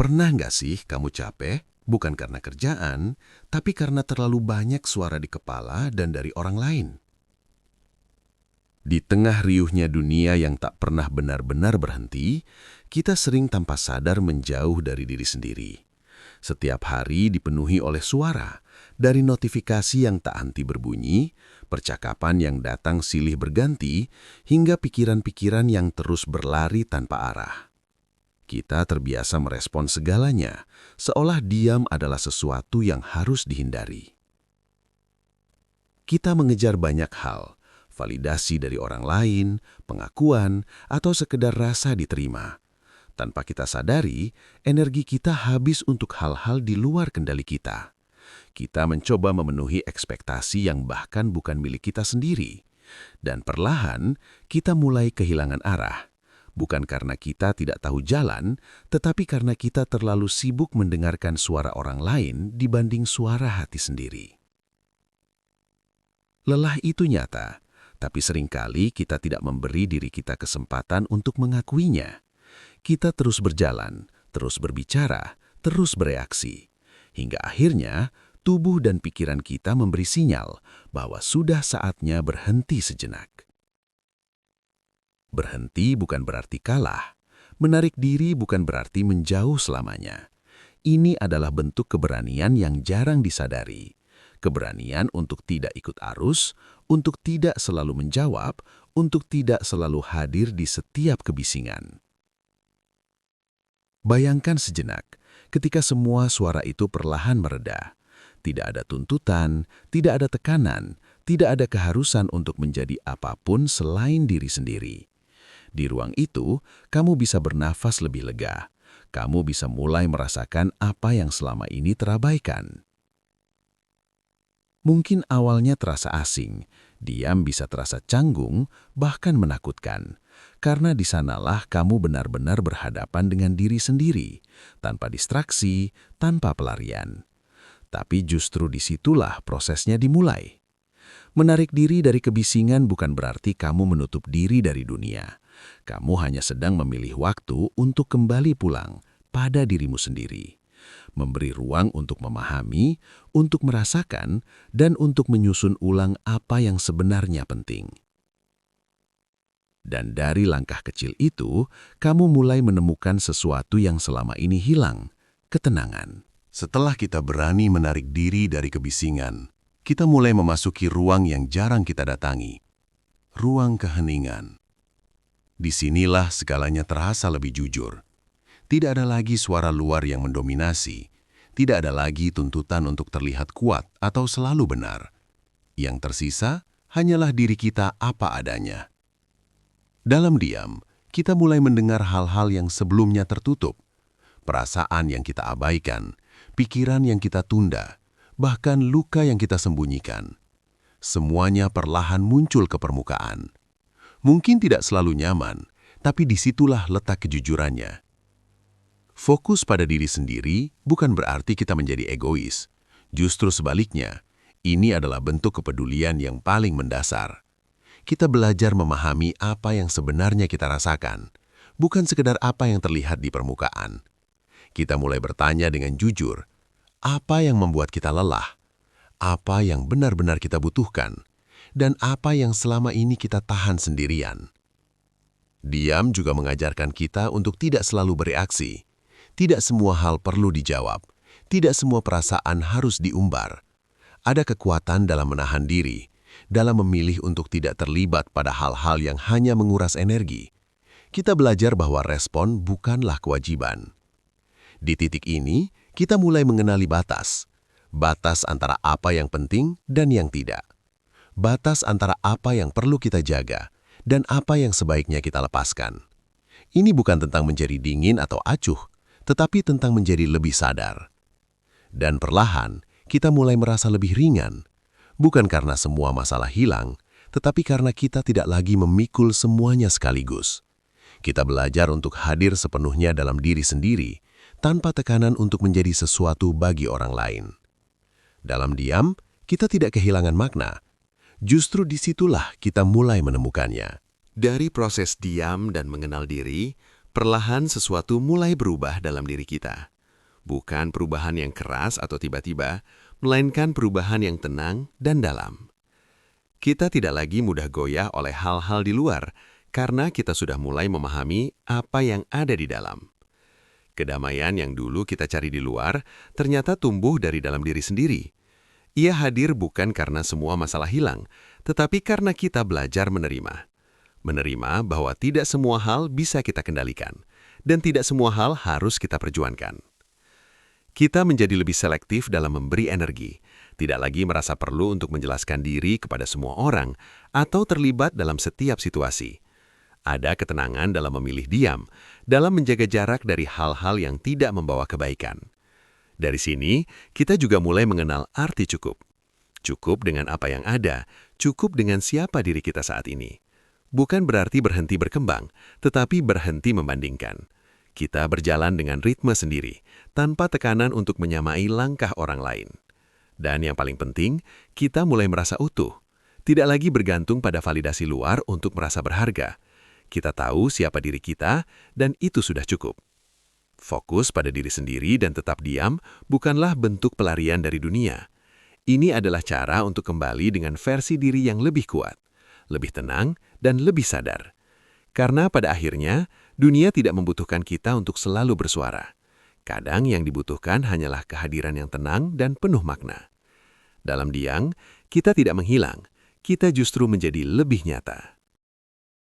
Pernah nggak sih kamu capek? Bukan karena kerjaan, tapi karena terlalu banyak suara di kepala dan dari orang lain. Di tengah riuhnya dunia yang tak pernah benar-benar berhenti, kita sering tanpa sadar menjauh dari diri sendiri. Setiap hari dipenuhi oleh suara, dari notifikasi yang tak henti berbunyi, percakapan yang datang silih berganti, hingga pikiran-pikiran yang terus berlari tanpa arah. Kita terbiasa merespon segalanya, seolah diam adalah sesuatu yang harus dihindari. Kita mengejar banyak hal, validasi dari orang lain, pengakuan, atau sekedar rasa diterima. Tanpa kita sadari, energi kita habis untuk hal-hal di luar kendali kita. Kita mencoba memenuhi ekspektasi yang bahkan bukan milik kita sendiri. Dan perlahan, kita mulai kehilangan arah. Bukan karena kita tidak tahu jalan, tetapi karena kita terlalu sibuk mendengarkan suara orang lain dibanding suara hati sendiri. Lelah itu nyata, tapi seringkali kita tidak memberi diri kita kesempatan untuk mengakuinya. Kita terus berjalan, terus berbicara, terus bereaksi. Hingga akhirnya, tubuh dan pikiran kita memberi sinyal bahwa sudah saatnya berhenti sejenak. Berhenti bukan berarti kalah. Menarik diri bukan berarti menjauh selamanya. Ini adalah bentuk keberanian yang jarang disadari. Keberanian untuk tidak ikut arus, untuk tidak selalu menjawab, untuk tidak selalu hadir di setiap kebisingan. Bayangkan sejenak, ketika semua suara itu perlahan mereda. Tidak ada tuntutan, tidak ada tekanan, tidak ada keharusan untuk menjadi apapun selain diri sendiri. Di ruang itu, kamu bisa bernafas lebih lega. Kamu bisa mulai merasakan apa yang selama ini terabaikan. Mungkin awalnya terasa asing, diam bisa terasa canggung, bahkan menakutkan. Karena di sanalah kamu benar-benar berhadapan dengan diri sendiri, tanpa distraksi, tanpa pelarian. Tapi justru disitulah prosesnya dimulai. Menarik diri dari kebisingan bukan berarti kamu menutup diri dari dunia. Kamu hanya sedang memilih waktu untuk kembali pulang pada dirimu sendiri. Memberi ruang untuk memahami, untuk merasakan, dan untuk menyusun ulang apa yang sebenarnya penting. Dan dari langkah kecil itu, kamu mulai menemukan sesuatu yang selama ini hilang, ketenangan. Setelah kita berani menarik diri dari kebisingan, kita mulai memasuki ruang yang jarang kita datangi. Ruang keheningan. Disinilah segalanya terasa lebih jujur. Tidak ada lagi suara luar yang mendominasi. Tidak ada lagi tuntutan untuk terlihat kuat atau selalu benar. Yang tersisa hanyalah diri kita apa adanya. Dalam diam, kita mulai mendengar hal-hal yang sebelumnya tertutup. Perasaan yang kita abaikan, pikiran yang kita tunda, bahkan luka yang kita sembunyikan. Semuanya perlahan muncul ke permukaan. Mungkin tidak selalu nyaman, tapi disitulah letak kejujurannya. Fokus pada diri sendiri bukan berarti kita menjadi egois. Justru sebaliknya, ini adalah bentuk kepedulian yang paling mendasar. Kita belajar memahami apa yang sebenarnya kita rasakan, bukan sekedar apa yang terlihat di permukaan. Kita mulai bertanya dengan jujur, apa yang membuat kita lelah? Apa yang benar-benar kita butuhkan? Dan apa yang selama ini kita tahan sendirian. Diam juga mengajarkan kita untuk tidak selalu bereaksi. Tidak semua hal perlu dijawab. Tidak semua perasaan harus diumbar. Ada kekuatan dalam menahan diri, dalam memilih untuk tidak terlibat pada hal-hal yang hanya menguras energi. Kita belajar bahwa respon bukanlah kewajiban. Di titik ini, kita mulai mengenali batas. Batas antara apa yang penting dan yang tidak. Batas antara apa yang perlu kita jaga dan apa yang sebaiknya kita lepaskan. Ini bukan tentang menjadi dingin atau acuh, tetapi tentang menjadi lebih sadar. Dan perlahan, kita mulai merasa lebih ringan. Bukan karena semua masalah hilang, tetapi karena kita tidak lagi memikul semuanya sekaligus. Kita belajar untuk hadir sepenuhnya dalam diri sendiri, tanpa tekanan untuk menjadi sesuatu bagi orang lain. Dalam diam, kita tidak kehilangan makna. Justru disitulah kita mulai menemukannya. Dari proses diam dan mengenal diri, perlahan sesuatu mulai berubah dalam diri kita. Bukan perubahan yang keras atau tiba-tiba, melainkan perubahan yang tenang dan dalam. Kita tidak lagi mudah goyah oleh hal-hal di luar, karena kita sudah mulai memahami apa yang ada di dalam. Kedamaian yang dulu kita cari di luar, ternyata tumbuh dari dalam diri sendiri. Ia hadir bukan karena semua masalah hilang, tetapi karena kita belajar menerima. Menerima bahwa tidak semua hal bisa kita kendalikan, dan tidak semua hal harus kita perjuangkan. Kita menjadi lebih selektif dalam memberi energi, tidak lagi merasa perlu untuk menjelaskan diri kepada semua orang atau terlibat dalam setiap situasi. Ada ketenangan dalam memilih diam, dalam menjaga jarak dari hal-hal yang tidak membawa kebaikan. Dari sini, kita juga mulai mengenal arti cukup. Cukup dengan apa yang ada, cukup dengan siapa diri kita saat ini. Bukan berarti berhenti berkembang, tetapi berhenti membandingkan. Kita berjalan dengan ritme sendiri, tanpa tekanan untuk menyamai langkah orang lain. Dan yang paling penting, kita mulai merasa utuh. Tidak lagi bergantung pada validasi luar untuk merasa berharga. Kita tahu siapa diri kita, dan itu sudah cukup. Fokus pada diri sendiri dan tetap diam bukanlah bentuk pelarian dari dunia. Ini adalah cara untuk kembali dengan versi diri yang lebih kuat, lebih tenang, dan lebih sadar. Karena pada akhirnya, dunia tidak membutuhkan kita untuk selalu bersuara. Kadang yang dibutuhkan hanyalah kehadiran yang tenang dan penuh makna. Dalam diam, kita tidak menghilang, kita justru menjadi lebih nyata.